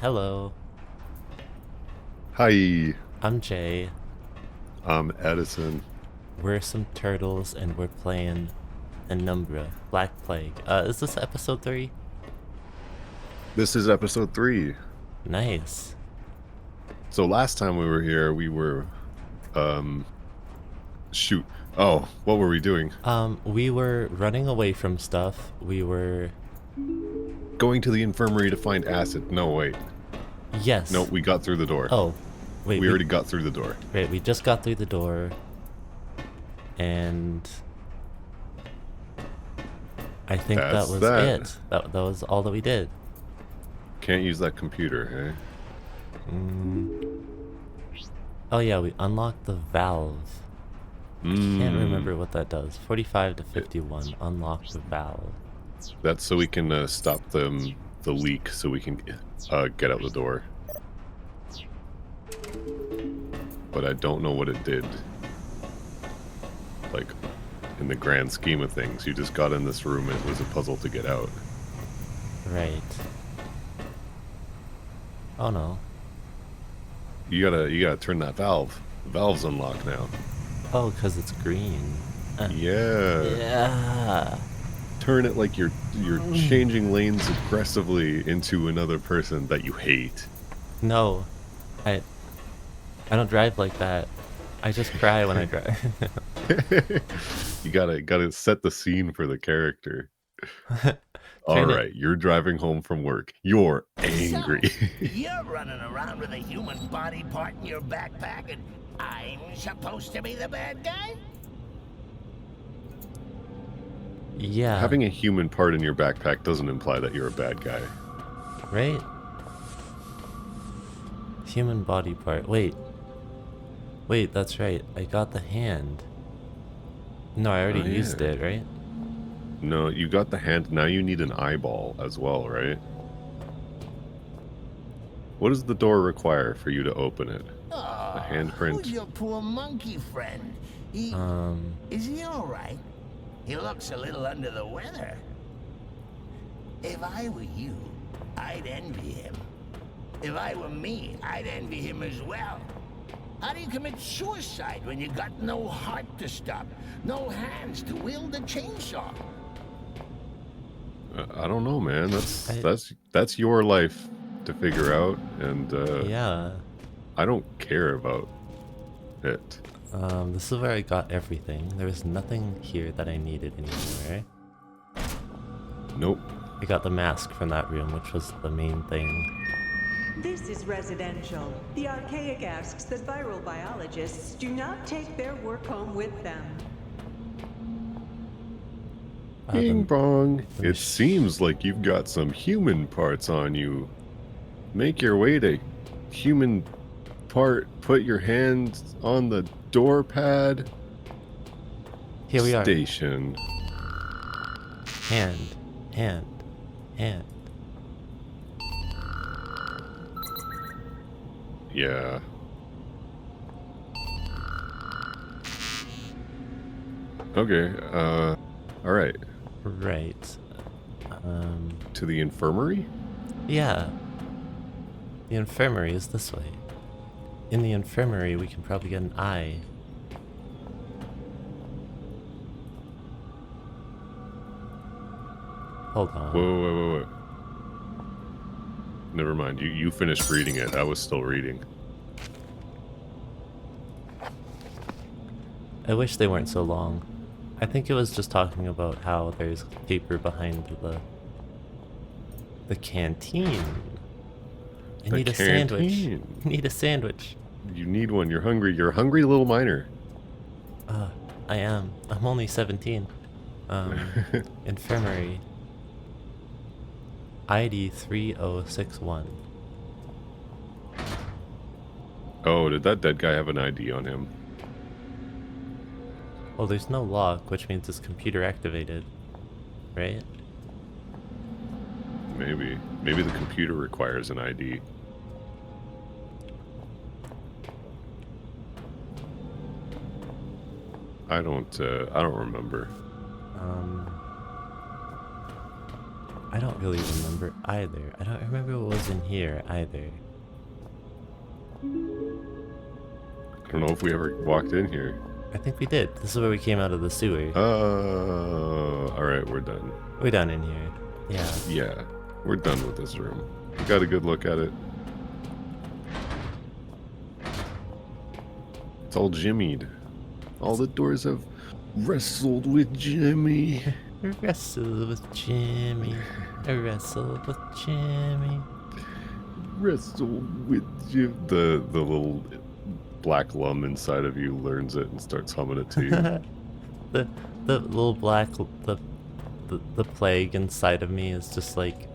Hello. Hi, I'm Jay. I'm Edison. We're some turtles and we're playing Penumbra Black Plague. Is this episode 3? This is episode 3. Nice. So last time we were here, we were, shoot. Oh, what were we doing? We were running away from stuff. We were... Going to the infirmary to find acid. No, wait. No, Yes. we got through the door. Oh, wait, We already got through the door. Wait, we just got through the door. And... I think That's that was that. it. That was all that we did. Can't use that computer, Oh yeah, we unlocked the valve. eh? Can't remember what that does. 45 to 51. Unlock the valve. That's so we can stop the leak so we can get out the door. But I don't know what it did. Like, in the grand scheme of things, you just got in this room and it was a puzzle to get out. Right. Oh no. You gotta turn that valve. The valve's unlocked now. Oh, because it's green. Yeah. Yeah. Turn it like you're changing lanes aggressively into another person that you hate. No. I don't drive like that. I just cry when I drive. You gotta set the scene for the character. Turn Alright, you're driving home from work. You're angry. So, you're running around with a human body part in your backpack and I'm supposed to be the bad guy? Yeah. Having a human part in your backpack doesn't imply that you're a bad guy. Right? Human body part. Wait. Wait, that's right. I got the hand. No, I already used it, right? No, you got the hand. Now you need an eyeball as well, right? What does the door require for you to open it? A handprint? Who's your poor monkey friend? Is he alright? He looks a little under the weather. If I were you, I'd envy him. If I were me, I'd envy him as well. How do you commit suicide when you got no heart to stop, no hands to wield the chainsaw? I don't know, man. That's your life to figure out, and Yeah. I don't care about it. This is where I got everything. There was nothing here that I needed anymore. Nope. I got the mask from that room, which was the main thing. This is residential. The archaic asks that viral biologists do not take their work home with them. Bing bong. It seems like you've got some human parts on you. Make your way to human part. Put your hand on the door pad. Here we are. Station. Hand. Yeah. Okay, alright. Right. To the infirmary? Yeah. The infirmary is this way. In the infirmary, we can probably get an eye. Hold on. Whoa. Never mind, you finished reading it. I was still reading. I wish they weren't so long. I think it was just talking about how there's paper behind the canteen. I need a sandwich. I need a sandwich. You need one. You're hungry. You're a hungry little miner. I am. I'm only 17. Infirmary. ID 3061. Oh, did that dead guy have an ID on him? Well, there's no lock, which means it's computer activated, right? Maybe. Maybe the computer requires an ID. I don't remember. I don't really remember either. I don't remember what was in here either. I don't know if we ever walked in here. I think we did. This is where we came out of the sewer. Alright, we're done. We're done in here. Yeah. Yeah, we're done with this room. We got a good look at it. It's all jimmied. All the doors have wrestled with Jimmy. Wrestle with Jimmy. Wrestle with Jimmy. Wrestle with Jimmy. The little black lum inside of you learns it and starts humming it to you. the little black the plague inside of me is just like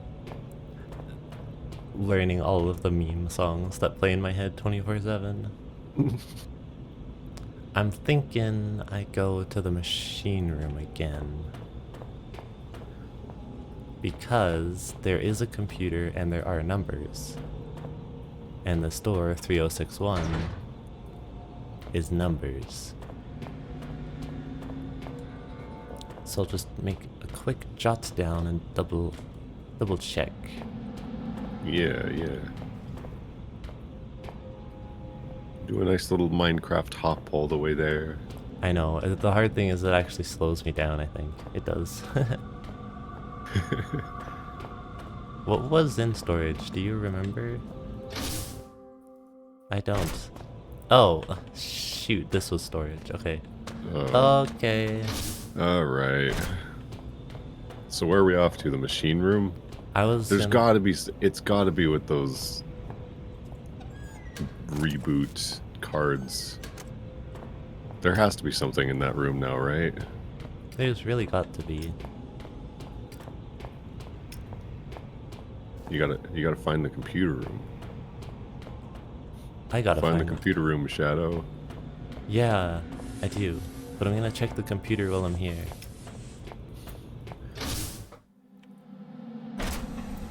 learning all of the meme songs that play in my head 24/7. I'm thinking I go to the machine room again. Because there is a computer and there are numbers. And the store 3061 is numbers. So I'll just make a quick jot down and double check. Yeah. Do a nice little Minecraft hop all the way there. I know. The hard thing is it actually slows me down, I think. It does. What was in storage? Do you remember? I don't. Oh, shoot. This was storage. Okay. Okay. Alright. So where are we off to? The machine room? There's gotta be... It's gotta be with those... reboot cards. There has to be something in that room now, right? There's really got to be. You gotta find the computer room. I gotta find the computer room, Shadow. Yeah, I do. But I'm gonna check the computer while I'm here.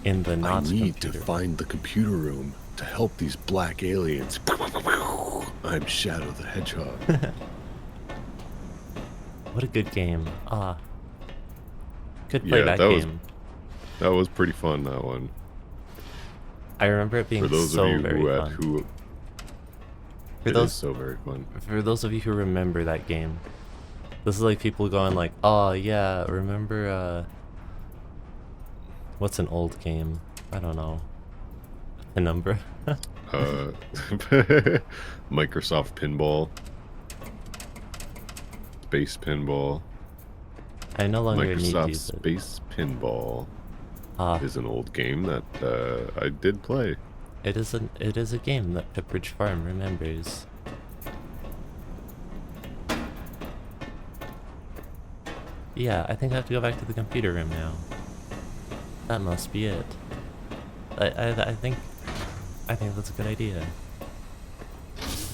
In the not I need computer. to find the computer room to help these black aliens. I'm Shadow the Hedgehog. What a good game. Ah. Good playback game. That was pretty fun, that one. I remember it being so very fun. It is so very fun. For those of you who remember that game, this is like people going like, oh yeah, remember, what's an old game? I don't know. Penumbra? Microsoft Pinball. Space Pinball. I no longer need to Microsoft use it. Space Pinball is an old game that I did play. It is a game that Pepperidge Farm remembers. Yeah, I think I have to go back to the computer room now. That must be it. I think that's a good idea.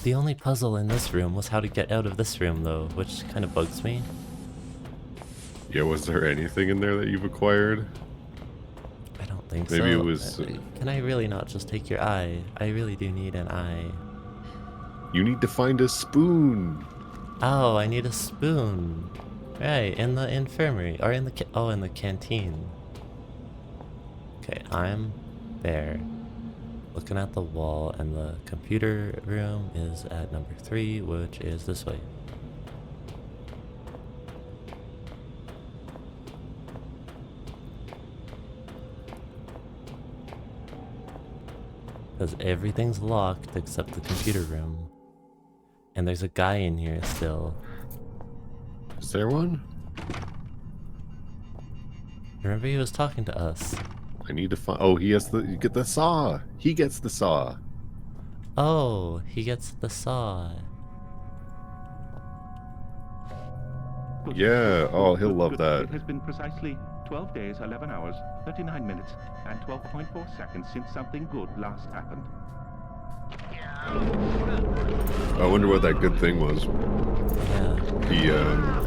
The only puzzle in this room was how to get out of this room though, which kind of bugs me. Yeah, was there anything in there that you've acquired? I don't think so. Maybe it was... Can I really not just take your eye? I really do need an eye. You need to find a spoon. Oh, I need a spoon. Right, in the infirmary, or in the in the canteen. Okay, I'm there. Looking at the wall, and the computer room is at number 3, which is this way. Because everything's locked except the computer room. And there's a guy in here still. Is there one? Remember he was talking to us. I need to find... Oh, you get the saw. He gets the saw. Oh, he gets the saw. Yeah, oh, he'll love that. It has been precisely 12 days, 11 hours, 39 minutes, and 12.4 seconds since something good last happened. I wonder what that good thing was. Yeah.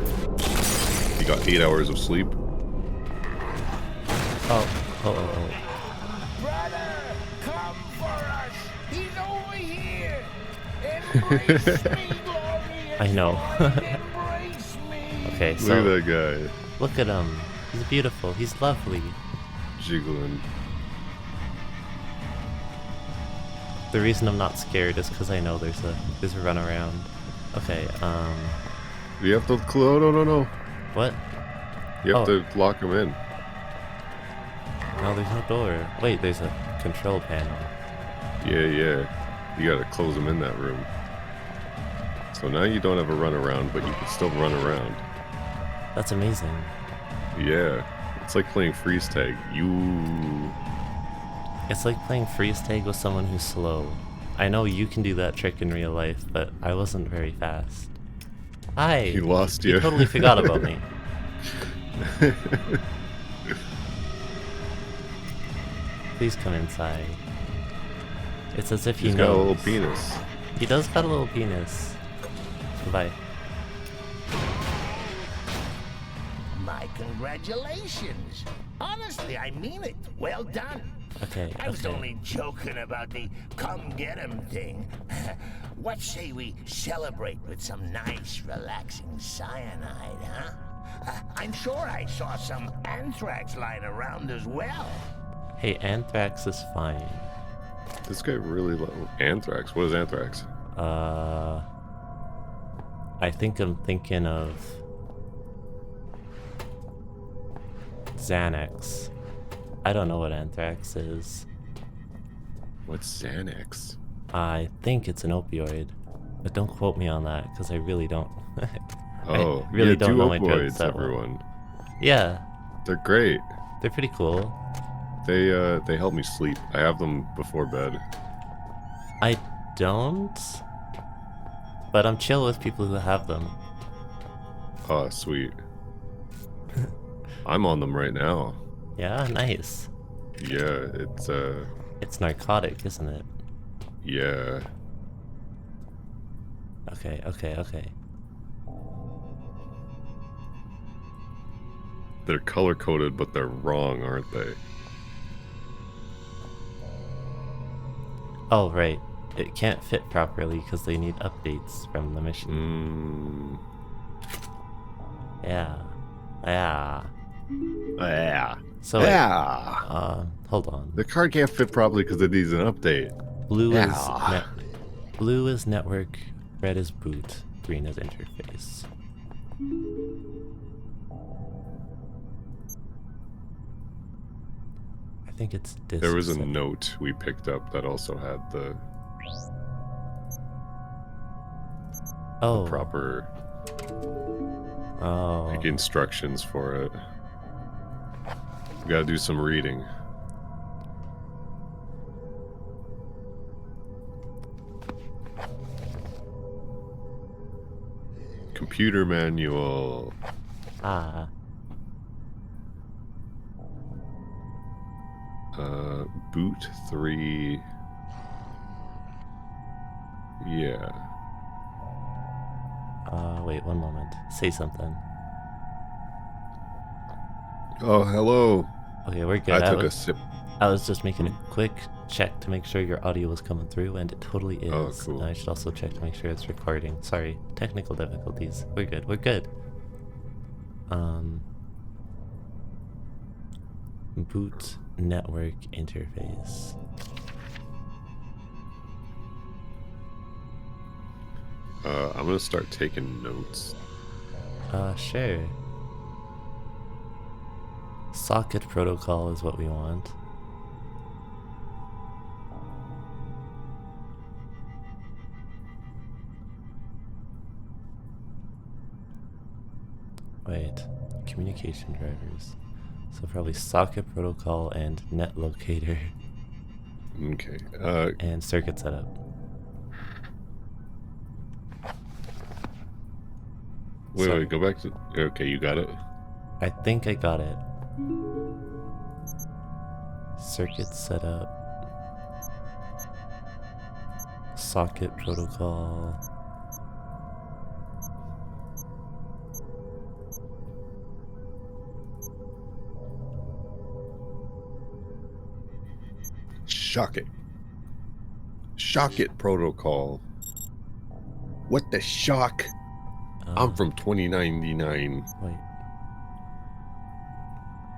He got 8 hours of sleep. Oh. Brother, come for us. He's over here. Embrace me, glorious. I know. Embrace me. Okay, so Look at that guy. look at him. He's beautiful. He's lovely. jiggling. The reason I'm not scared is because I know there's a runaround. Okay, You have to close. No. what? You have to lock him in. No, there's no door. Wait, there's a control panel. Yeah. You gotta close him in that room. So now you don't have a runaround, but you can still run around. That's amazing. Yeah. It's like playing freeze tag. It's like playing freeze tag with someone who's slow. I know you can do that trick in real life, but I wasn't very fast. Hi! He lost you. You totally forgot about me. Please come inside. It's as if he He's knows. got a little penis. He does got a little penis. Goodbye. My congratulations. Honestly, I mean it. Well done. Okay, I was okay. only joking about the come get 'em thing. What say we celebrate with some nice, relaxing cyanide, huh? I'm sure I saw some anthrax lying around as well. Hey, anthrax is fine. This guy really anthrax. What is anthrax? I think I'm thinking of Xanax. I don't know what anthrax is. What's Xanax? I think it's an opioid, but don't quote me on that because I really don't. Oh, I really yeah, don't do know my drugs opioids, that well. everyone. Yeah, They're great. they're pretty cool. They help me sleep. I have them before bed. I don't, but I'm chill with people who have them. Oh, sweet. I'm on them right now. Yeah, nice. Yeah, It's narcotic, isn't it? yeah. Okay. They're color coded, but they're wrong, aren't they? Oh, right. It can't fit properly because they need updates from the mission. Yeah. Yeah. So, Yeah. hold on. The card can't fit properly because it needs an update. Blue Yeah. Blue is network, red is boot, green is interface. I think it's disk. There was a set. note we picked up that also had the proper like instructions for it. We gotta do some reading. Computer manual. Boot 3. Yeah. Wait 1 moment. Say something. Oh, hello. Okay, we're good. I took a sip. I was just making a quick check to make sure your audio was coming through, and it totally is. Oh, cool. And I should also check to make sure it's recording. Sorry, technical difficulties. We're good. Boot network interface. I'm gonna start taking notes. Sure. Socket protocol is what we want. Wait, communication drivers. So probably socket protocol and net locator. Okay. And circuit setup. Wait, go back to... Okay, you got it? I think I got it. Circuit setup. Socket protocol. Shock it protocol. What the shock? I'm from 2099. Wait.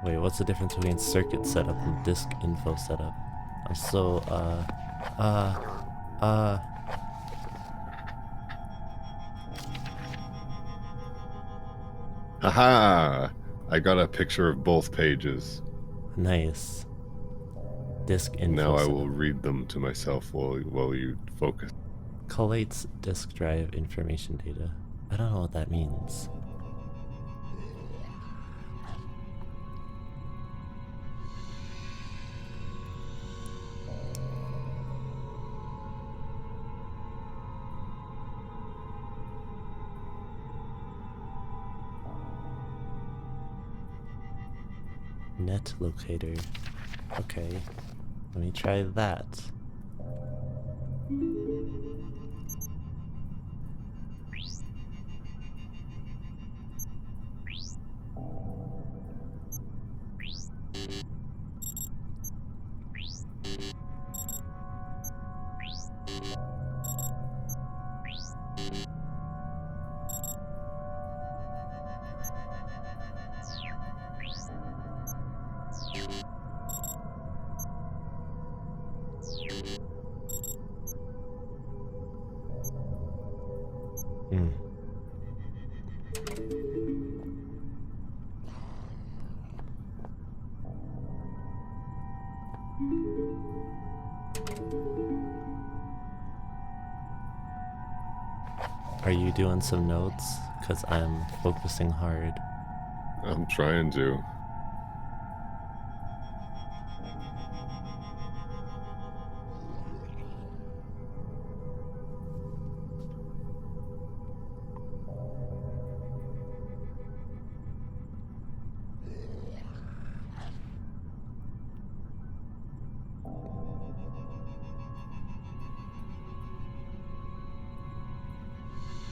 Wait, what's the difference between circuit setup and disk info setup? I'm so, Haha! I got a picture of both pages. Nice. Disk info Now I setup. will read them to myself while you focus. Collates disk drive information data. I don't know what that means. Net locator. Okay, let me try that. Are you doing some notes? Because I'm focusing hard. I'm trying to.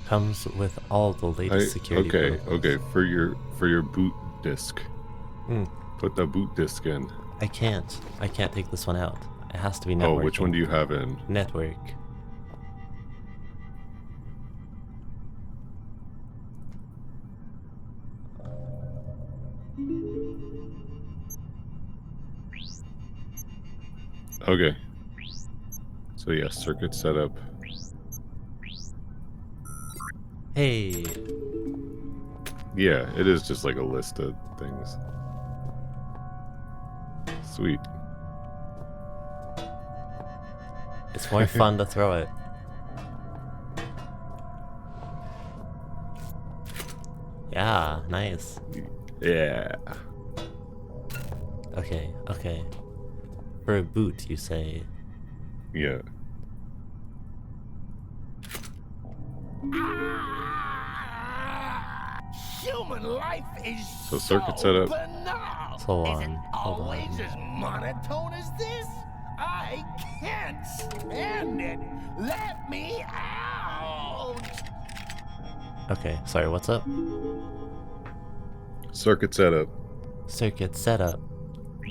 Comes with all the latest security protocols. Okay. For your boot disk, put the boot disk in. I can't take this one out. It has to be networking. Oh, which one do you have in? Network. Okay. So yeah, circuit setup. Hey. Yeah, it is just like a list of things. Sweet. It's more fun to throw it. Yeah, nice. Yeah. Okay. For a boot, you say. Yeah. Human life is So circuit setup. banal. Hold on, Is it hold always on. as monotone as this? I can't stand it. Let me out. Okay, sorry, what's up? Circuit setup. Circuit setup.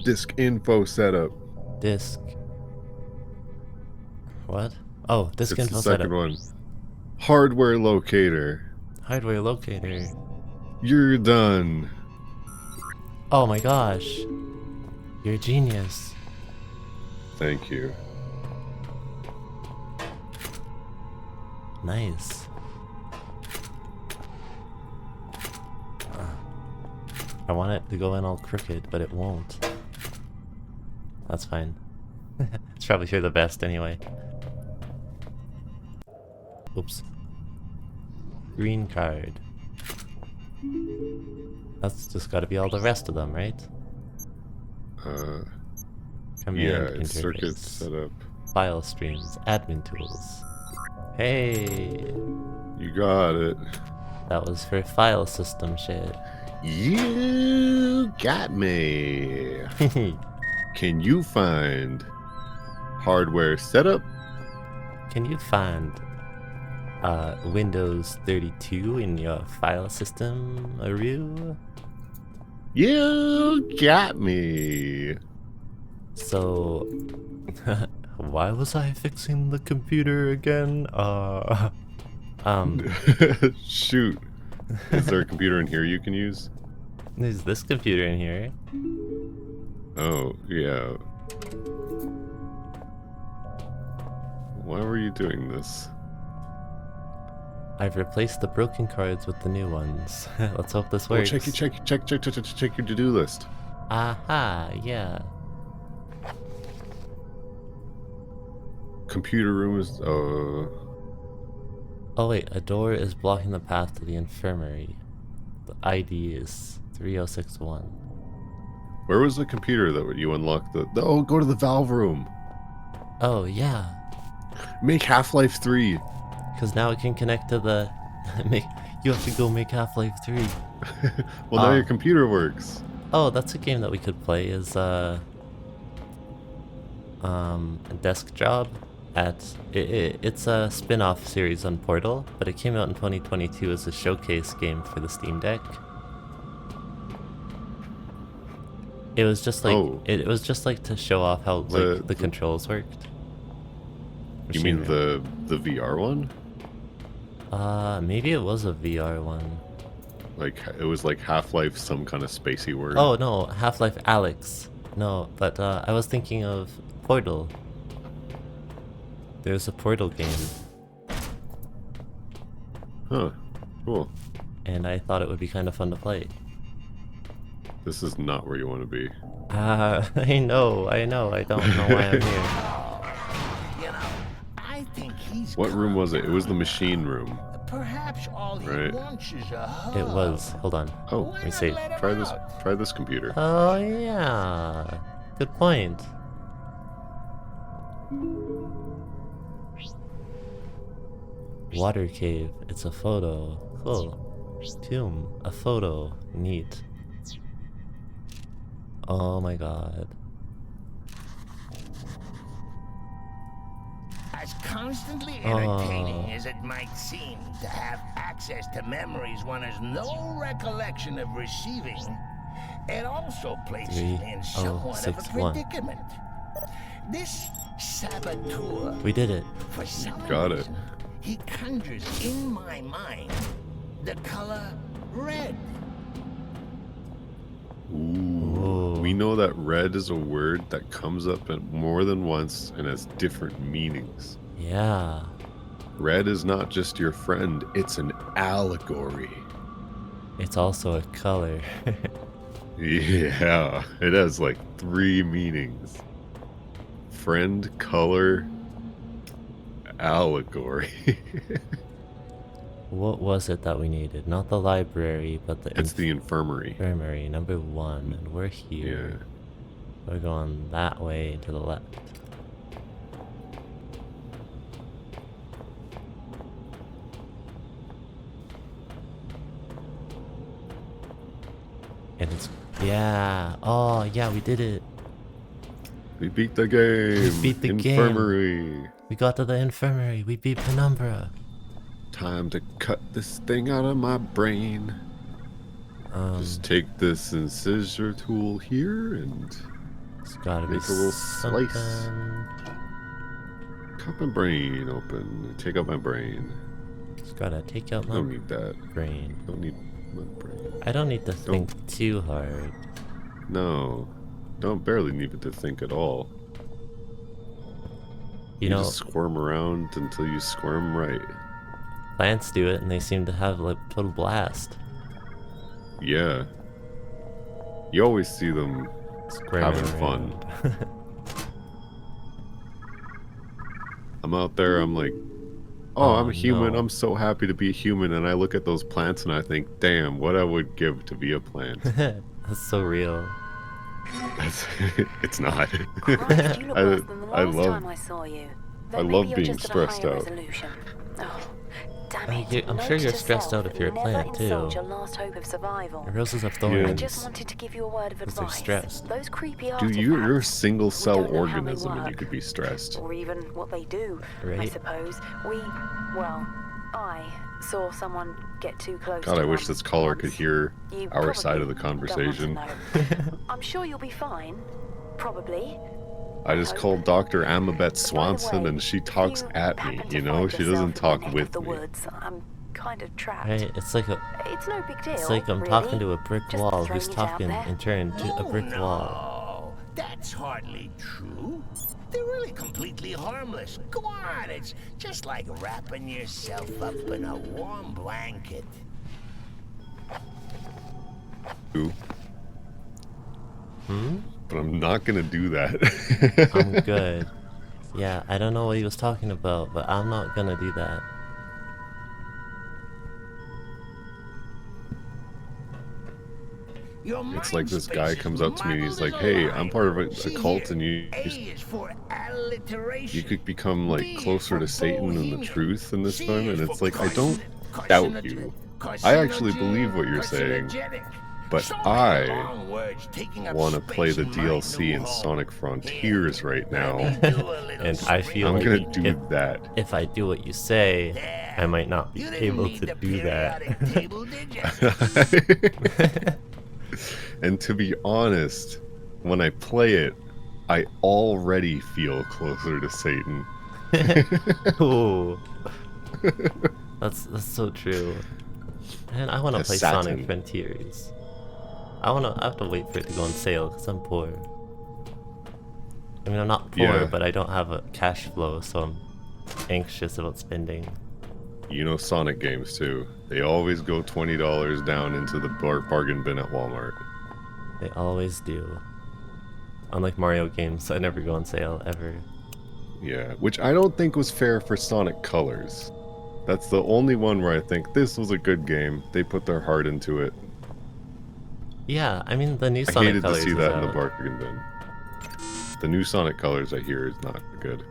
Disk info setup. Disk. What? Oh, disk It's info the second setup. one. Hardware locator. Hardware locator. You're done. Oh my gosh. You're a genius. Thank you. Nice. I want it to go in all crooked, but it won't. That's fine. It's probably for the best anyway. Oops. Green card. That's just gotta be all the rest of them, right? Command Yeah, it's interface. circuit setup. File streams. Admin tools. Hey! You got it. That was for file system shit. You got me. Can you find hardware setup? Can you find Windows 32 in your file system, Aru? You got me. So, why was I fixing the computer again? Shoot. Is there a computer in here you can use? There's this computer in here. Oh, yeah. Why were you doing this? I've replaced the broken cards with the new ones. Let's hope this Oh, works. check your to-do list. Aha, yeah. Computer room is, Oh wait, a door is blocking the path to the infirmary. The ID is 3061. where was the computer that you unlocked oh, go to the valve room. Oh yeah, Make Half-Life 3. because now it can connect to the... You have to go make Half-Life 3. Well, now your computer works. Oh, that's a game that we could play is a desk job at it's a spin-off series on Portal, but it came out in 2022 as a showcase game for the Steam Deck. It was just like it was just like to show off how like the controls worked. You mean the VR one? Maybe it was a VR one. Like it was like Half-Life, some kind of spacey word. Oh no, Half-Life Alyx. No, but I was thinking of Portal. There's a Portal game. Huh. Cool. And I thought it would be kind of fun to play. This is not where you want to be. I know. I don't know why I'm here. You know, I think he's What room was it? It was the machine room. Perhaps all he Right. wants is a hug. It was. Hold on. Oh, Let me see. try this computer. Oh yeah. Good point. Water cave. It's a photo. Cool. Tomb. A photo. Neat. Oh my god. As constantly entertaining as it might seem to have access to memories one has no recollection of receiving, it also places me in somewhat of a 3061. predicament. This saboteur, We did it. for some Got it. reason, he conjures in my mind the color red. Ooh. We know that red is a word that comes up more than once and has different meanings. Yeah. Red is not just your friend, it's an allegory. It's also a color. Yeah, it has like 3 meanings. Friend, color, allegory. What was it that we needed? Not the library, but the It's the infirmary. infirmary, number 1. And we're here. We're going that way to the left. And it's... Yeah. Oh, yeah, we did it. We beat the game. We beat the game. Infirmary. We got to the infirmary. We beat Penumbra. Time to cut this thing out of my brain. Just take this incisor tool here and It's gotta make be a little something. slice. Cut my brain open. Take out my brain. It's gotta take out my Don't need that. brain. Don't need my brain. I don't need to think too hard. No. Don't barely need to think at all. You know, just squirm around until you squirm right. plants do it and they seem to have like total blast. Yeah. You always see them Squirming having fun. around. I'm out there, I'm like, oh, I'm a human, no. I'm so happy to be a human, and I look at those plants and I think, damn, what I would give to be a plant. That's so real. It's not. Christ, you look worse than the I last love- time I saw you. Though I maybe love you're being just at a higher stressed out. resolution. Oh, damn it. I'm sure Note you're to stressed self, out if you're a never plant, too. insult your last hope of survival. Roses have I thorns. just wanted to give you a word of 'Cause they're advice. stressed. Those creepy Dude, artifacts. you're a single we cell don't know how they organism and you work, could be stressed. Or even what they do, I Right. suppose. I saw someone get too close God, to I wish one this caller could once. hear You our side of the probably don't want to conversation. know. I'm sure you'll be fine. Probably. I just called Dr. Amabeth Swanson and she talks at me, you know? She doesn't talk with me. I'm kind of trapped. Right? It's like no big deal. it's like I'm really. talking to a brick Just wall throwing who's it out talking there. in turn to a brick wall. No, that's hardly true. They're really completely harmless. Go on, it's just like wrapping yourself up in a warm blanket. Ooh. Hmm? But I'm not gonna do that. I'm good. Yeah, I don't know what he was talking about, but I'm not gonna do that. It's like this guy comes up to me and he's like, hey, I'm part of a cult and you could become like closer to Satan than the truth in this time. And it's like, I don't doubt you. I actually believe what you're saying. But I want to play the DLC in Sonic Frontiers right now. And I feel I'm like gonna do that. if I do what you say, I might not be able to do that. And to be honest, when I play it, I already feel closer to Satan. Ooh. That's so true. Man, I want to play Sonic Frontiers. I have to wait for it to go on sale because I'm poor. I mean, I'm not poor, but I don't have a cash flow, so I'm anxious about spending. You know Sonic games too. They always go $20 down into the bargain bin at Walmart. They always do. Unlike Mario games, I never go on sale, ever. Yeah, which I don't think was fair for Sonic Colors. That's the only one where I think this was a good game. They put their heart into it. Yeah, I mean, the new I Sonic hated Colors to see that in the out. bargain bin. The new Sonic Colors, I hear, is not good.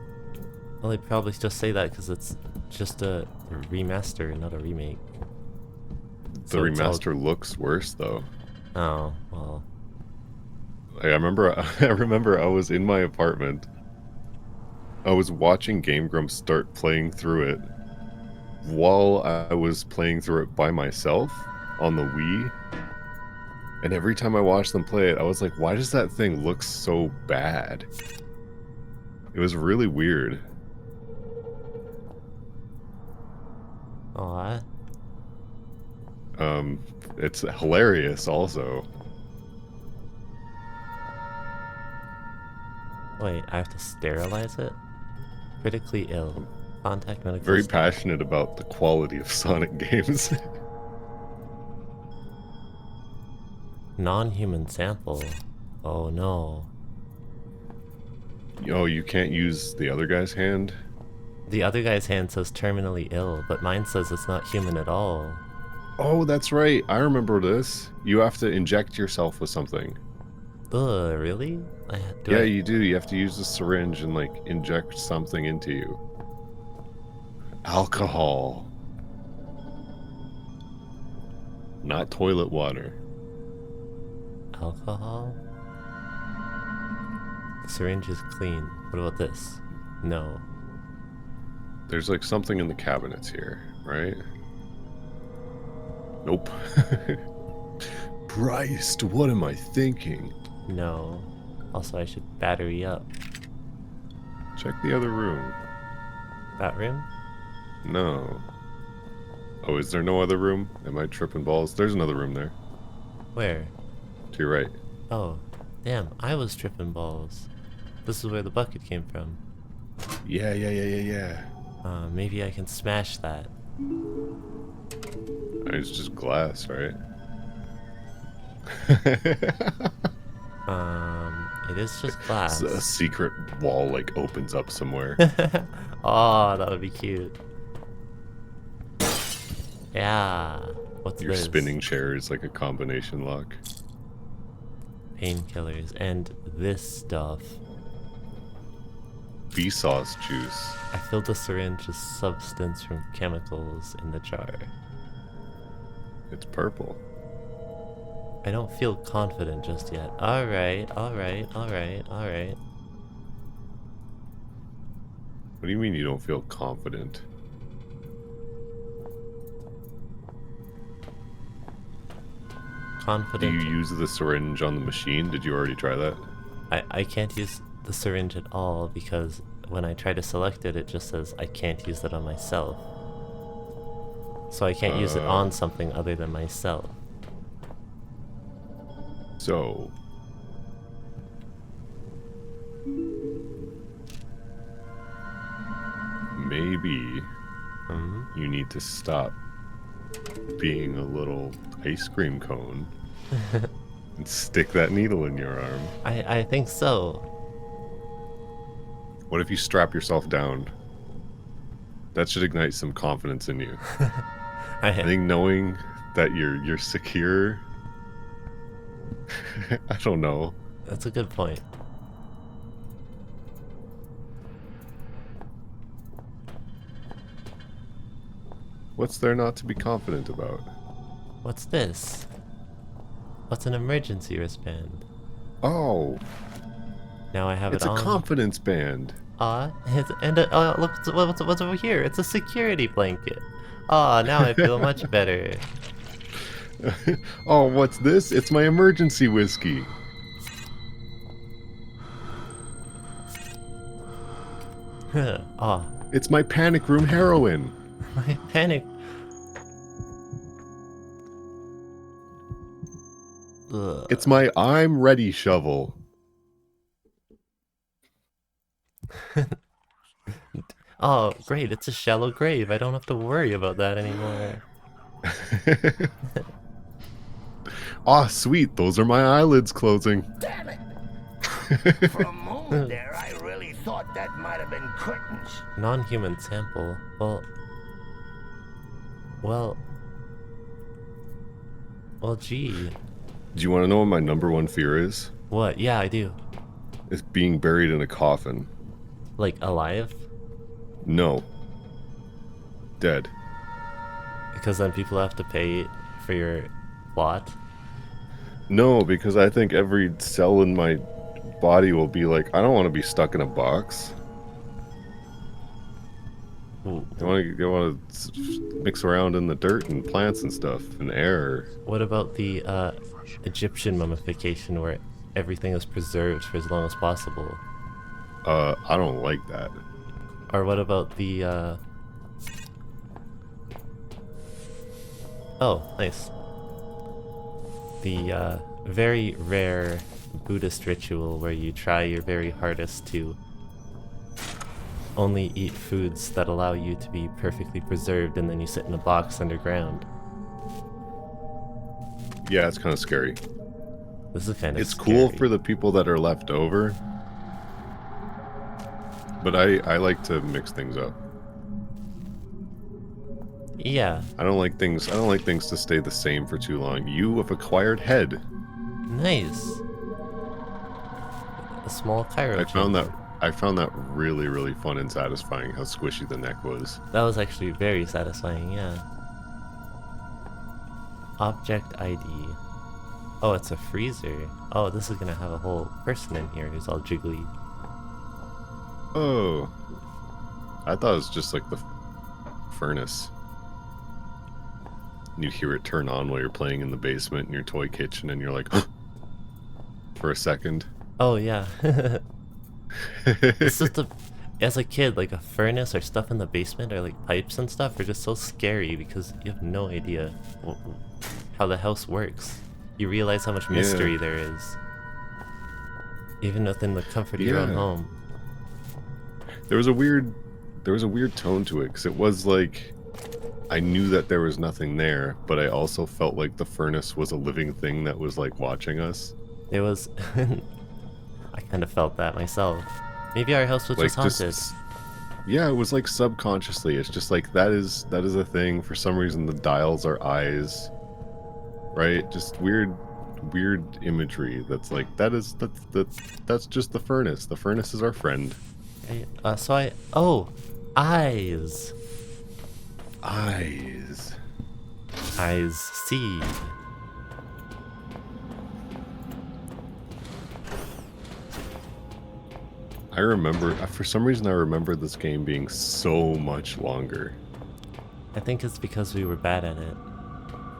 Well, they probably just say that because it's just a remaster, not a remake. The So it's all- remaster looks worse, though. Oh, well. I remember I was in my apartment. I was watching Game Grumps start playing through it while I was playing through it by myself on the Wii. And every time I watched them play it, I was like, why does that thing look so bad? It was really weird. Aw. It's hilarious also. Wait, I have to sterilize it? Critically ill. Contact medical Very staff. passionate about the quality of Sonic games. Non-human sample. Oh no. Oh, you can't use the other guy's hand? The other guy's hand says terminally ill, but mine says it's not human at all. Oh, that's right. I remember this. You have to inject yourself with something. Ugh, really? You do. You have to use the syringe and, like, inject something into you. Alcohol. Not toilet water. Alcohol? The syringe is clean. What about this? No. There's, like, something in the cabinets here, right? Nope. Christ, what am I thinking? No. Also, I should battery up. Check the other room. That room? No. Oh, is there no other room? Am I tripping balls? There's another room there. Where? To your right. Oh, damn, I was tripping balls. This is where the bucket came from. Yeah. Maybe I can smash that. It's just glass, right? It is just glass. A secret wall, like, opens up somewhere. Oh, that would be cute. Yeah. What's Your this? spinning chair is like a combination lock. Painkillers and this stuff. Vsauce juice. I filled the syringe with substance from chemicals in the jar. It's purple. I don't feel confident just yet. Alright. What do you mean you don't feel confident? Do Confident. you use the syringe on the machine? Did you already try that? I can't use the syringe at all because when I try to select it, it just says I can't use that on myself. So I can't use it on something other than myself. So... maybe you need to stop being a little ice cream cone and stick that needle in your arm. I think so. What if you strap yourself down? That should ignite some confidence in you. I think knowing that you're secure. I don't know. That's a good point. What's there not to be confident about? What's this? What's an emergency wristband? Oh, now I have it on. It's a confidence band. Look what's over here. It's a security blanket. Now I feel much better. Oh, what's this? It's my emergency whiskey. It's my panic room heroin. My panic. Ugh. It's my I'm ready shovel. Oh, great. It's a shallow grave. I don't have to worry about that anymore. Aw, sweet. Those are my eyelids closing. Damn it! For a moment there, I really thought that might have been curtains. Non-human sample. Well, gee. Do you want to know what my #1 fear is? What? Yeah, I do. It's being buried in a coffin. Like, alive? No. Dead. Because then people have to pay for your plot? No, because I think every cell in my body will be like, I don't want to be stuck in a box. Ooh. I want to mix around in the dirt and plants and stuff and air. What about the Egyptian mummification where everything is preserved for as long as possible? I don't like that. Or what about the oh, nice. The very rare Buddhist ritual where you try your very hardest to only eat foods that allow you to be perfectly preserved, and then you sit in a box underground. Yeah, it's kind of scary. This is kind of It's cool for the people that are left over, but I like to mix things up. Yeah. I don't like things to stay the same for too long. You have acquired head. Nice. A small Cairo. I found that really, really fun and satisfying how squishy the neck was. That was actually very satisfying, yeah. Object ID. Oh, it's a freezer. Oh, this is gonna have a whole person in here who's all jiggly. Oh. I thought it was just like the furnace. You hear it turn on while you're playing in the basement in your toy kitchen, and you're like, for a second. Oh, yeah. It's just as a kid, like a furnace or stuff in the basement or like pipes and stuff are just so scary because you have no idea how the house works. You realize how much mystery there is, even within the comfort of your own home. There was a weird tone to it, because it was like, I knew that there was nothing there, but I also felt like the furnace was a living thing that was like watching us. It was. I kind of felt that myself. Maybe our house was like just haunted. Yeah, it was like subconsciously. It's just like that is a thing. For some reason, the dials are eyes, right? Just weird imagery. That's like that's just the furnace. The furnace is our friend. Eyes. Eyes see. I remember, for some reason I remember this game being so much longer. I think it's because we were bad at it.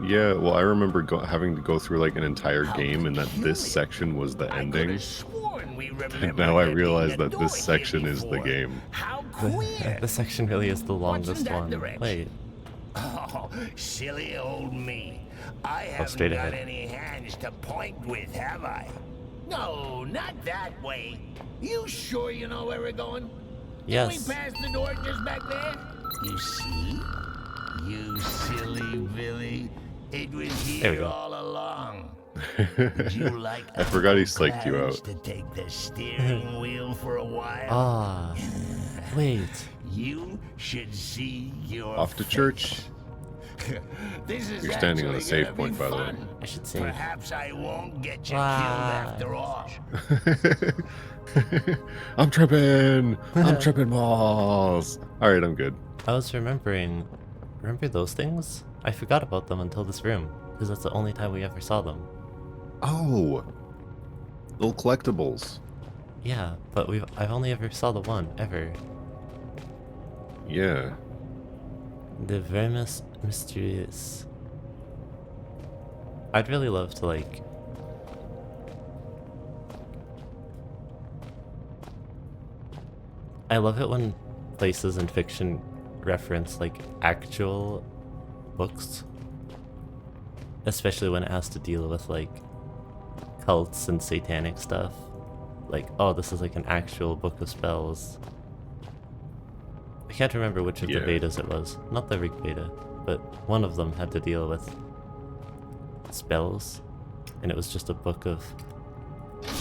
Yeah, well, I remember having to go through like an entire game and that this section was the ending. And now I realize that this section is the game. How queer! This section really is the longest one. Wait. Oh, Oh, silly old me. I haven't straight got ahead. any hands to point with, have I? No, not that way. You sure you know where we're going? Yes. Didn't we pass the door just back there? You see? You silly Billy. It was There we here go. all along. Would you like I forgot he Uncle psyched you Clarence out. to take the steering wheel for a while? Ah, wait. You should see your Off to face. church. This is You're standing on a actually save gonna point, be by the way. fun. I should say. Perhaps I won't get you Wow. killed after all. I'm tripping. I'm tripping balls. All right, I'm good. I was remembering. Remember those things? I forgot about them until this room, because that's the only time we ever saw them. Oh, little collectibles. Yeah, but I've only ever saw the one ever. Yeah. The Vermis Mysterious. I'd really love to like. I love it when places in fiction reference like actual books, especially when it has to deal with like cults and satanic stuff. Like, oh, this is like an actual book of spells. I can't remember which of the Yeah. betas it was. Not the Rig beta, but one of them had to deal with spells, and it was just a book of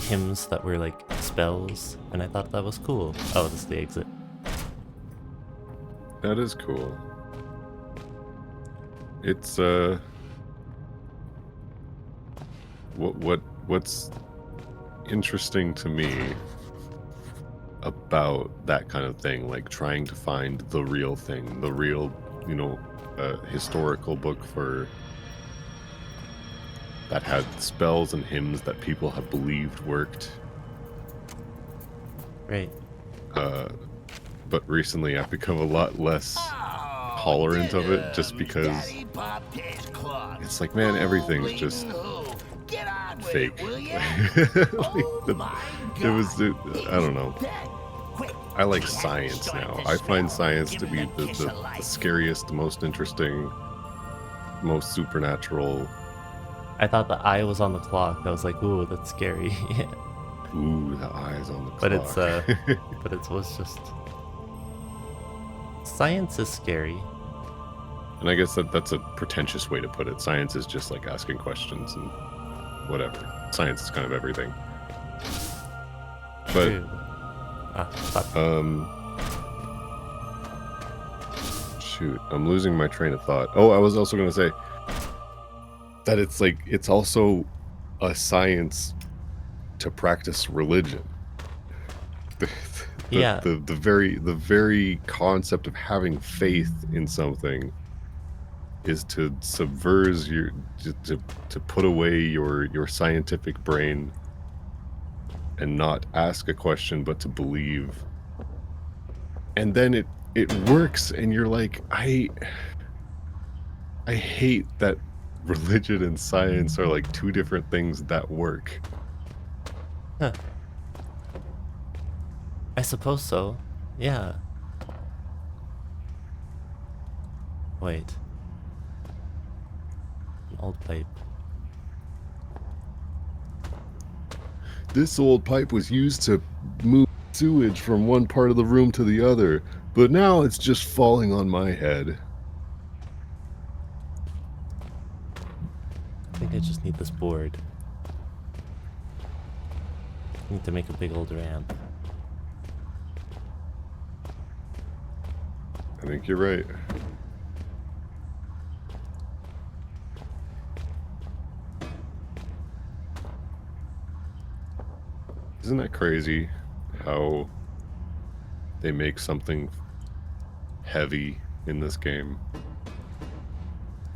hymns that were like spells, and I thought that was cool. Oh, this is the exit. That is cool. It's what's interesting to me about that kind of thing, like trying to find the real thing, the real, historical book for that had spells and hymns that people have believed worked. Right. But recently I've become a lot less tolerant of it, just because Daddy popped his clock. it's like, man, everything's just Get on with fake. it, will ya? Like, Oh my it was, God. I don't know. Dad, quick. I like He hasn't science started now. the I find spell. science Give to him be that kiss of the life. scariest, most interesting, most supernatural. I thought the eye was on the clock. I was like, ooh, that's scary. Ooh, the eyes on the clock. But it's but it was just science is scary. And I guess that's a pretentious way to put it. Science is just like asking questions and whatever. Science is kind of everything. But True. Fuck. shoot, I'm losing my train of thought. Oh, I was also going to say that it's like, it's also a science to practice religion. Yeah. The very concept of having faith in something is to subvert your, to put away your scientific brain and not ask a question, but to believe. And then it works, and you're like, I hate that religion and science are like two different things that work. Huh. I suppose so. Yeah. Wait. An old pipe. This old pipe was used to move sewage from one part of the room to the other, but now it's just falling on my head. I think I just need this board. Need to make a big old ramp. I think you're right. Isn't that crazy how they make something heavy in this game?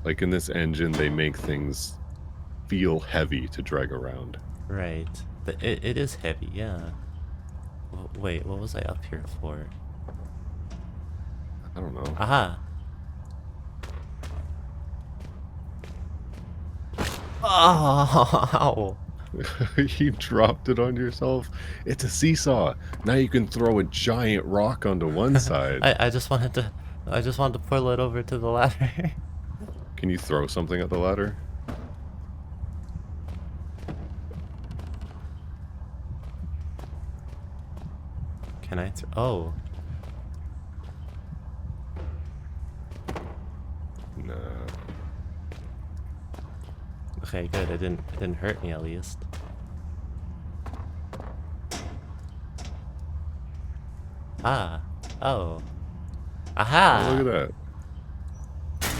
Like in this engine, they make things feel heavy to drag around. Right. But it is heavy, yeah. Wait, what was I up here for? I don't know. Aha! Oh! You dropped it on yourself. It's a seesaw. Now you can throw a giant rock onto one side. I just wanted to pull it over to the ladder. Can you throw something at the ladder? Can I oh. Nah. Okay, good. It didn't hurt me at least. Ah. Oh. Aha! Oh, look at that.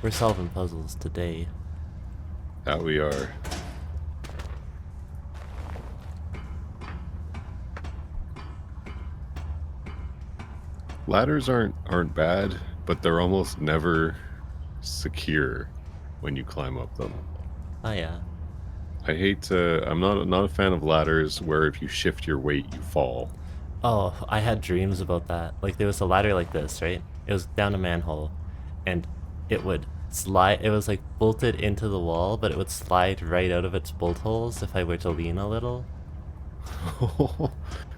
We're solving puzzles today. That we are. Ladders aren't bad, but they're almost never secure when you climb up them. Oh yeah. I hate to. I'm not a fan of ladders where if you shift your weight, you fall. Oh, I had dreams about that. Like there was a ladder like this, right? It was down a manhole, and it would slide. It was like bolted into the wall, but it would slide right out of its bolt holes if I were to lean a little.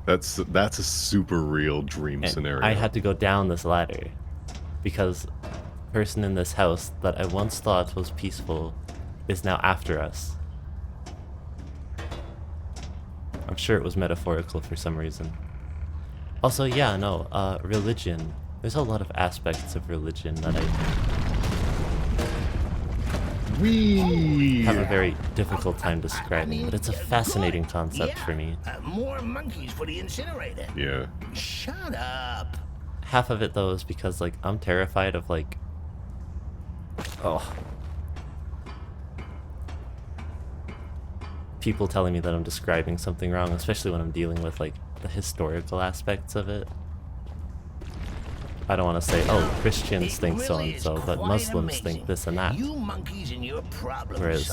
That's a super real dream And scenario. I had to go down this ladder because the person in this house that I once thought was peaceful is now after us. I'm sure it was metaphorical for some reason. Also, yeah, no, religion. There's a lot of aspects of religion that I have a very difficult time describing, but it's a fascinating concept for me. More monkeys for the incinerator. Yeah. Shut up. Half of it, though, is because, like, I'm terrified of, like... Oh. People telling me that I'm describing something wrong, especially when I'm dealing with, like, the historical aspects of it. I don't want to say, oh, Christians think so-and-so, but Muslims think this and that. Whereas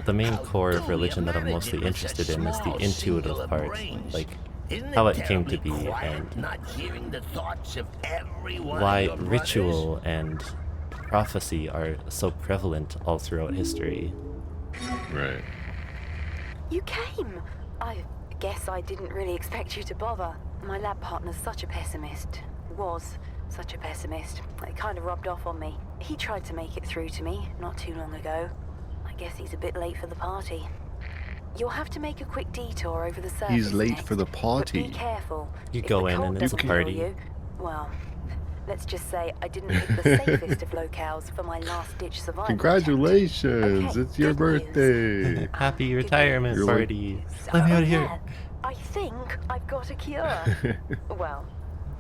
the main core of religion that I'm mostly interested in is the intuitive part, like how it came to be and why ritual and prophecy are so prevalent all throughout history. Right. You came! I guess I didn't really expect you to bother. My lab partner's such a pessimist. Was such a pessimist. It kind of rubbed off on me. He tried to make it through to me not too long ago. I guess he's a bit late for the party. You'll have to make a quick detour over the surface. He's late next, for the but party. be careful. You If go the in cold and it's a doesn't kill party. you, well, let's just say I didn't pick the safest of locales for my last-ditch survival. Congratulations! Okay, It's your good news. birthday. Happy retirement You're like- party! Let me out of here! Yeah, I think I've got a cure. Well,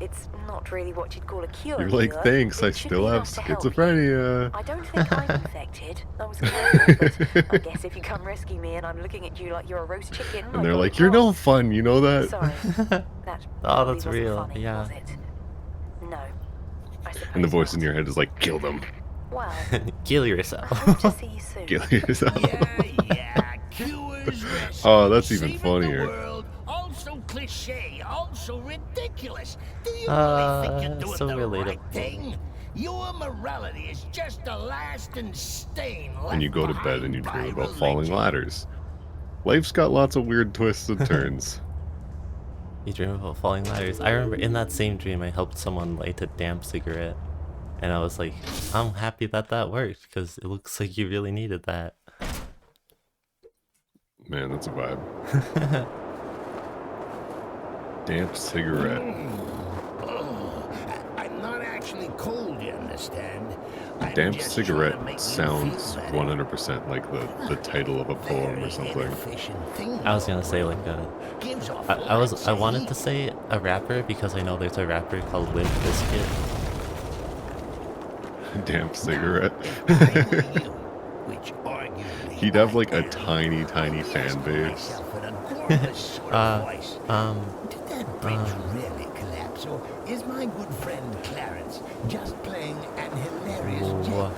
it's not really what you'd call a cure. You're like, cure. thanks, I It should still be have enough to help you. schizophrenia. I don't think I'm infected. I was careful, but I guess if you come rescue me and I'm looking at you like you're a roast chicken, And they're like, you're no fun, you know that? Sorry, that Oh, probably that's wasn't real, funny, yeah. was it? No. I And the suppose voice in not. your head is like, kill them. Well, Kill I yourself. hope to see you soon. Kill yourself. Yeah, cures, rescue, Oh, that's even saving funnier. The world, also cliche, also ridiculous. Do you really think you're doing so the relatable. right thing? Your morality is just a lasting stain left And you go to bed and you behind dream by about falling religion. ladders. Life's got lots of weird twists and turns. You dream about falling ladders. I remember in that same dream I helped someone light a damp cigarette. And I was like, I'm happy that that worked, because it looks like you really needed that. Man, that's a vibe. Damp cigarette. I'm not actually cold, you understand? I'm Damp just cigarette trying to make you sounds feel better. 100% like the title of a poem or Very something. inefficient thing, I was gonna say like gives off I wanted lots to of say a rapper because I know there's a rapper called Limp Bizkit. Damp cigarette. heat. If I were you, which arguably He'd have like I a am, tiny I'd fan ask base. myself in a gorgeous sort of voice, did that bridge really collapse, or is my good friend Clarence just playing an hilarious joke?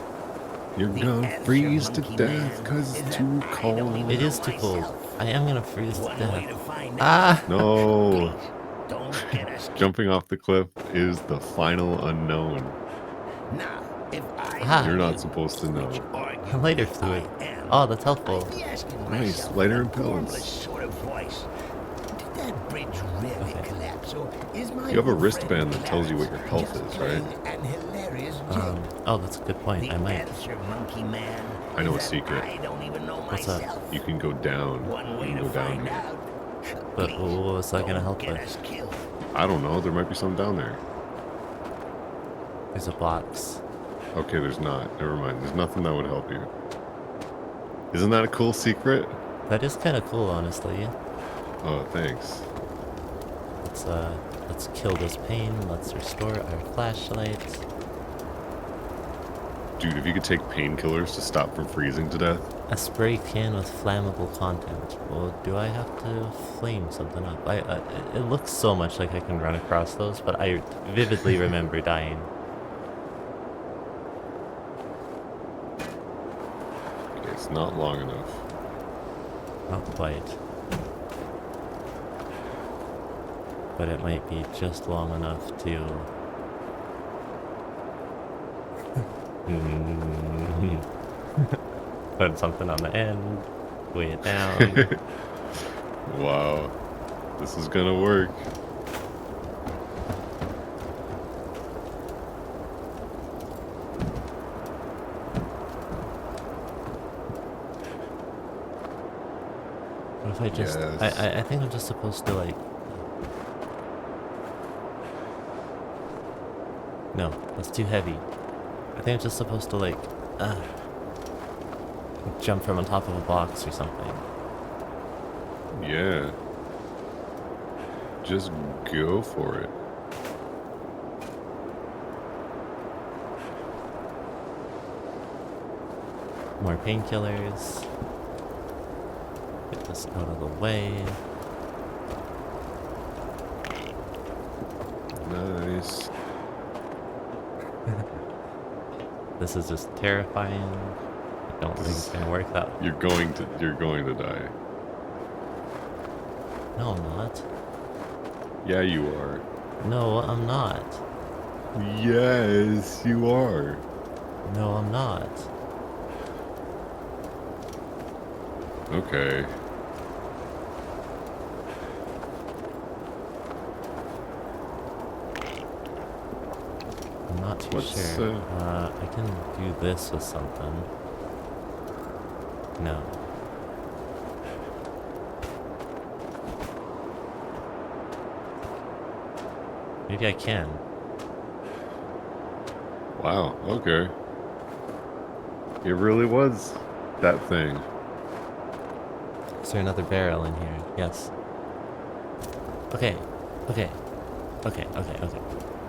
You're The gonna answer, freeze to monkey death man, cause is it's that too I don't even cold. It is know too cold. myself. I am gonna freeze to One way to death. find Ah! out. No. Please, don't get us Jumping off the cliff is the final unknown. now. If I Ah. were You're not you, supposed to know. which arguably Lighter fluid. I am, Oh, that's helpful. I'd be asking Nice, myself lighter in a impellers. gormless sort of voice, did that bridge really Okay. collapse, or is my You have a wristband that tells you what your health is, right? Oh, that's a good point. I might. I know a secret. What's that? You can go down. You can go down here. But what was that gonna help with? I don't know. There might be something down there. There's a box. Okay, there's not. Never mind. There's nothing that would help you. Isn't that a cool secret? That is kind of cool, honestly. Oh, thanks. Let's kill this pain. Let's restore our flashlight. Dude, if you could take painkillers to stop from freezing to death. A spray can with flammable content. Well, do I have to flame something up? It looks so much like I can run across those, but I vividly remember dying. Okay, it's not long enough. Not quite. But it might be just long enough to... Put something on the end, weigh it down. Wow. This is gonna work. What if I just... Yes. I think I'm just supposed to, like... No, that's too heavy. I think I'm just supposed to, like... jump from on top of a box or something. Yeah. Just go for it. More painkillers. Get this out of the way. Nice. This is just terrifying. I don't think it's gonna work that. You're going to die. No, I'm not. Yeah, you are. No, I'm not. Yes, you are. No, I'm not. Okay. I'm not too What's, sure. I can do this with something. No. Maybe I can. Wow, okay. It really was that thing. Is there another barrel in here? Yes. Okay. Okay. Okay. Okay. Okay.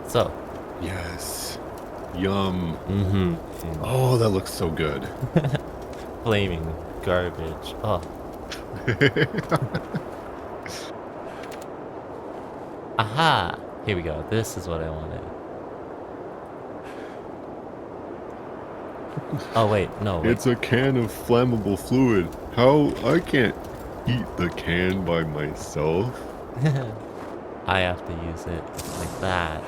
So. Yes. Yum. Mm-hmm. Oh, that looks so good. Flaming garbage. Oh. Aha! Here we go. This is what I wanted. Oh wait, no. Wait. It's a can of flammable fluid. How? I can't eat the can by myself. I have to use it like that.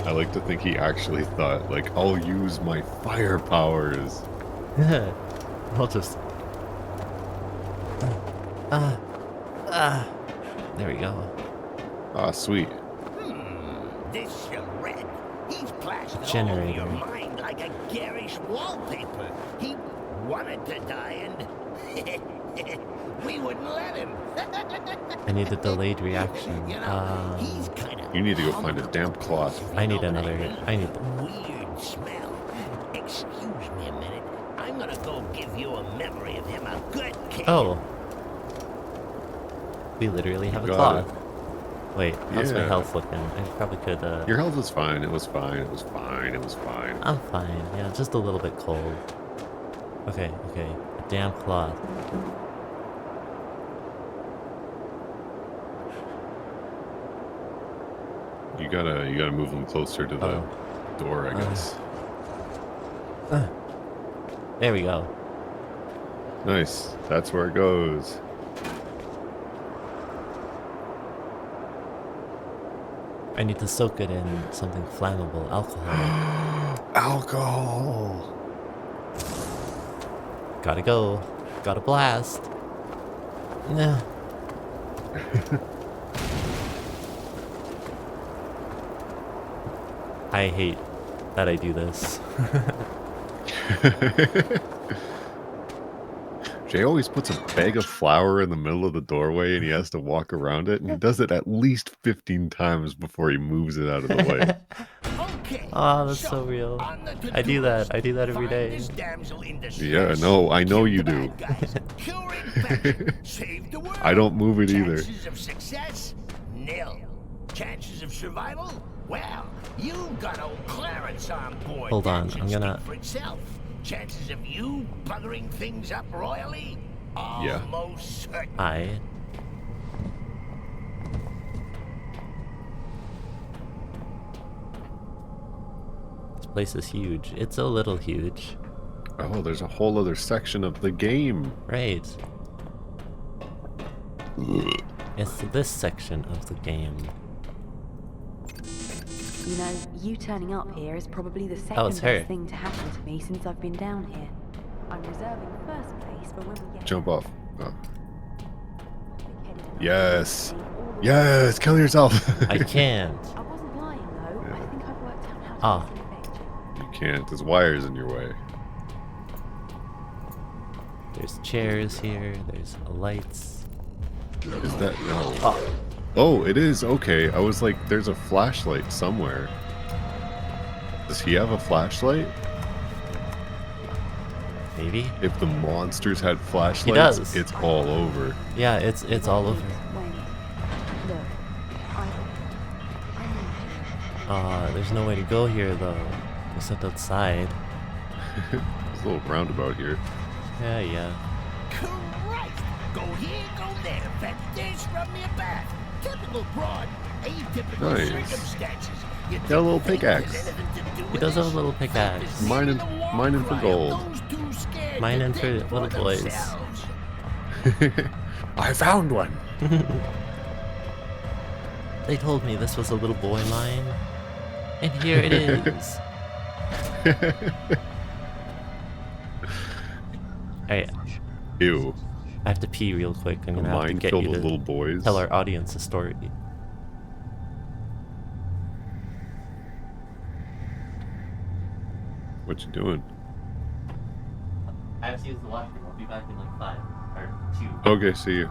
I like to think he actually thought, like, I'll use my fire powers. I'll just... There we go. Ah, sweet. This charade. He's plastered Generator. all over your mind like a garish wallpaper. He wanted to die and we wouldn't let him. I need a delayed reaction. You know, he's kind of You need to go find a damp cloth. I need another... I need... weird smell. Excuse me a minute. I'm gonna go give you a memory of him a good kick. Oh. We literally have a Got cloth. Wait, how's my Yeah. health looking? I probably could, Your health was fine. It was fine. It was fine. It was fine. I'm fine. Yeah, just a little bit cold. Okay, okay. A damp cloth. You gotta move them closer to the door, I guess. There we go. Nice. That's where it goes. I need to soak it in something flammable. Alcohol. Alcohol. Gotta go. Gotta blast. No. I hate that I do this. Jay always puts a bag of flour in the middle of the doorway and he has to walk around it, and he does it at least 15 times before he moves it out of the way. Okay. Oh, that's so real. I do that. I do that every day. Yeah, no, I know you do. I don't move it either. Chances of success? Nil. Chances of survival? Well, you got old Clarence on board. Hold on, That should I'm gonna- speak for itself. Chances of you buggering things up royally? Yeah. Almost certain. This place is huge. It's a little huge. Oh, there's a whole other section of the game. Right. It's this section of the game. You know, you turning up here is probably the Oh, second it's her. best thing to happen to me since I've been down here. I'm reserving first place for when we get Jump off. Oh. headed in Yes. all the way Yes, kill yourself. I can't. I wasn't lying though. I think I've worked out how to Ah. disinfect you. You can't. There's wires in your way. There's chairs here. There's lights. Is that no? Oh, it is. Okay. I was like, there's a flashlight somewhere. Does he have a flashlight? Maybe? If the monsters had flashlights, does. it's all over. Yeah, it's all over. When? Look, I need There's no way to go here though. Except outside. There's a little roundabout here. Yeah. Christ! Go here, go there. Fetch this, rub me a bath. Typical broad, atypical Nice. circumstances. You Got a little think pickaxe. there's anything to do He with does have a this? little pickaxe. Mining for gold. Those two scared to Mining for think little boys. themselves. I found one. They told me this was a little boy mine. And here it is. Alright, Ew. I have to pee real quick. I'm A gonna have to mine get filled you with to little boys. tell our audience a story. What you doing? I have to use the washroom. I'll be back in like 5 or 2. Okay, see you.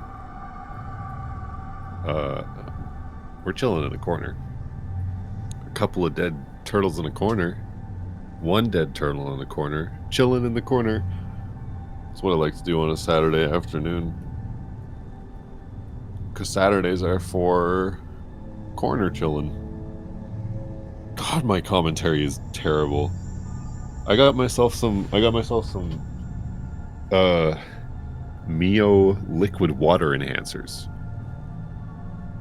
We're chilling in a corner. A couple of dead turtles in a corner. One dead turtle in a corner. Chilling in the corner. That's what I like to do on a Saturday afternoon. Because Saturdays are for corner chilling. God, my commentary is terrible. I got myself some Mio liquid water enhancers.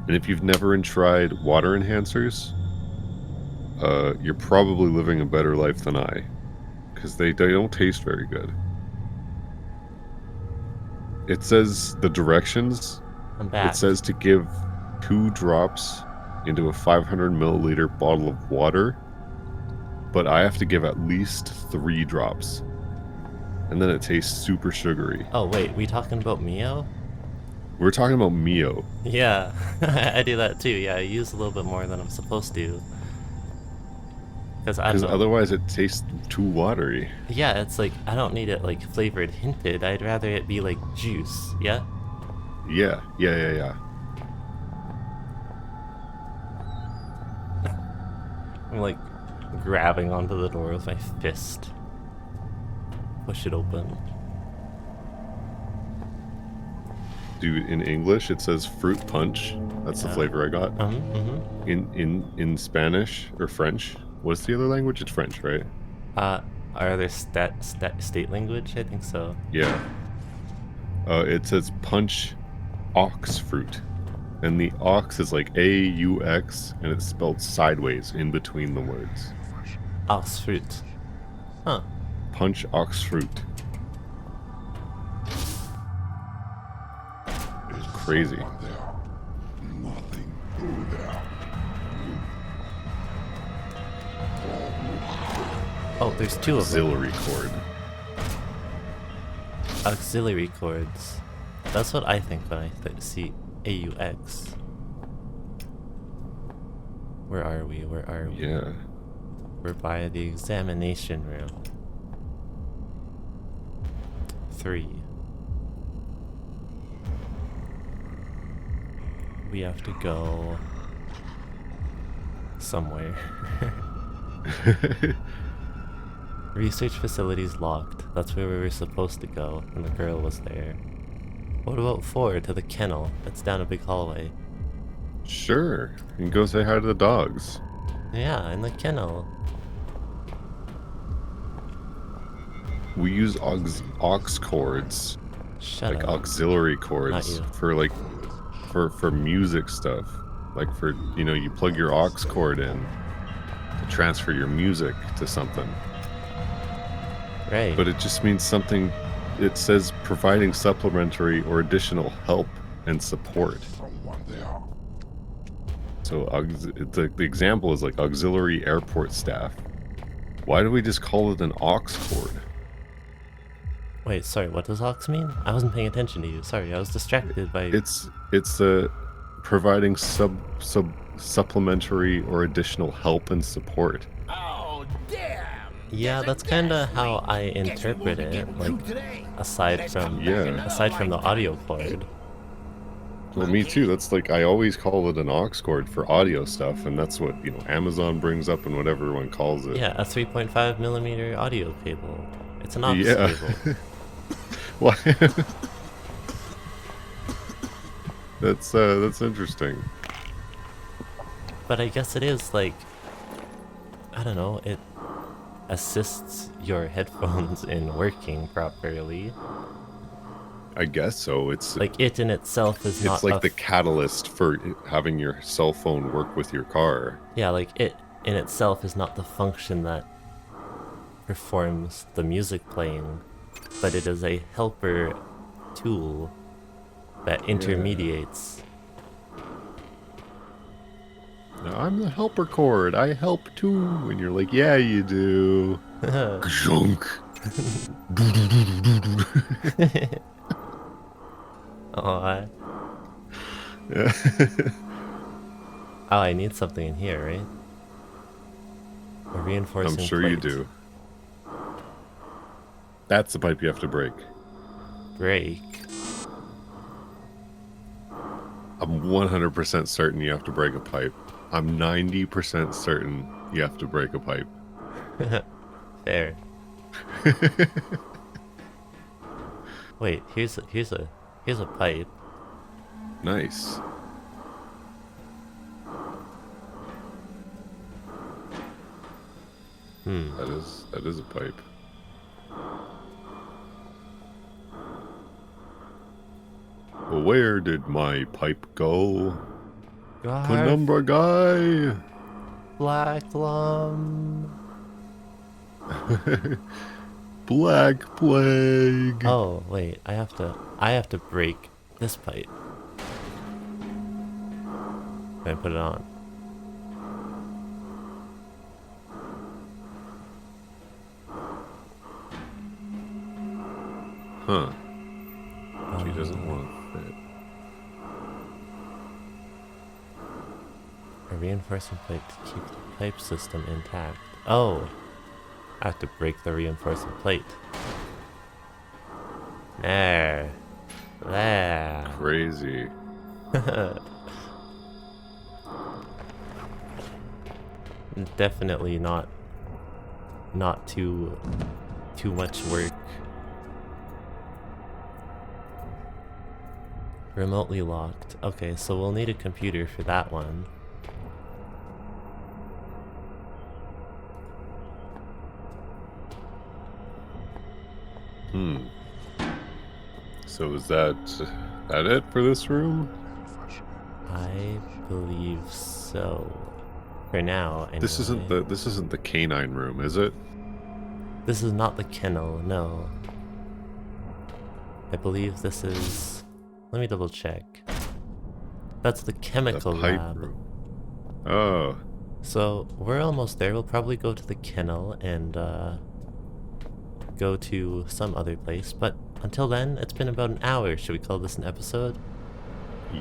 And if you've never tried water enhancers, you're probably living a better life than I, because they don't taste very good. It says the directions. I'm back. It says to give 2 drops into a 500 milliliter bottle of water, but I have to give at least 3 drops. And then it tastes super sugary. Oh wait, we talking about Mio? We're talking about Mio. Yeah, I do that too. Yeah, I use a little bit more than I'm supposed to. Because I don't know. Otherwise it tastes too watery. Yeah, it's like, I don't need it like flavored hinted. I'd rather it be like juice, yeah? Yeah. I'm like grabbing onto the door with my fist. Push it open. Dude, in English it says fruit punch. That's the flavor I got. In Spanish or French. What's the other language? It's French, right? Are there state language? I think so. Yeah. It says punch ox fruit. And the ox is like A-U-X, and it's spelled sideways in between the words. Ox fruit. Huh. Punch ox fruit. It's crazy. Oh, there's 2 of them. Auxiliary cord. Auxiliary cords. That's what I think when I see AUX. Where are we? Yeah. We're by the examination room. 3. We have to go somewhere. Research facility's locked. That's where we were supposed to go, and the girl was there. What about 4? To the kennel. It's down a big hallway. Sure. You can go say hi to the dogs. Yeah, in the kennel. We use aux cords, Shut like up. auxiliary Not cords you. for like for music stuff. Like for, you know, you plug your aux cord in to transfer your music to something. Right. But it just means something. It says providing supplementary or additional help and support. So the example is like auxiliary airport staff. Why do we just call it an aux cord? Wait, sorry, what does aux mean? I wasn't paying attention to you. Sorry, I was distracted by... It's providing supplementary or additional help and support. Oh, damn! Yeah, that's kind of how I interpret it. Like, aside from the audio cord. Well, me too. That's like, I always call it an aux cord for audio stuff, and that's what, you know, Amazon brings up and what everyone calls it. Yeah, a 3.5 millimeter audio cable. It's an aux Yeah. cable. Why? That's interesting. But I guess it is like, I don't know, it assists your headphones in working properly. I guess so. It's Like, it in itself is not it's like the catalyst for having your cell phone work with your car. Yeah, like, it in itself is not the function that performs the music playing, but it is a helper tool that intermediates. Now, I'm the helper cord. I help too. And you're like, yeah, you do. Junk. Oh, Yeah. oh, I need something in here, right? A reinforcing I'm sure you plate. do. That's the pipe you have to break. Break. I'm 100% certain you have to break a pipe. I'm 90% certain you have to break a pipe. Fair. Wait, here's a pipe. Nice. That is a pipe. Well, where did my pipe go? God, Penumbra guy. Black Lum. Black Plague. Oh wait, I have to break this pipe. And put it on. Huh. She doesn't want to fit. A reinforcing plate to keep the pipe system intact. Oh, I have to break the reinforcing plate. There. Crazy. Definitely not too much work. Remotely locked. Okay, so we'll need a computer for that one. So is that it for this room? I believe so. For now, anyway. This isn't the canine room, is it? This is not the kennel, no. I believe this is... Let me double check. That's the chemical The pipe lab. room. Oh. So, we're almost there. We'll probably go to the kennel and go to some other place. But until then, it's been about an hour. Should we call this an episode?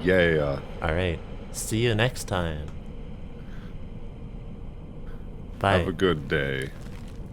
Yeah. Alright. See you next time. Bye. Have a good day.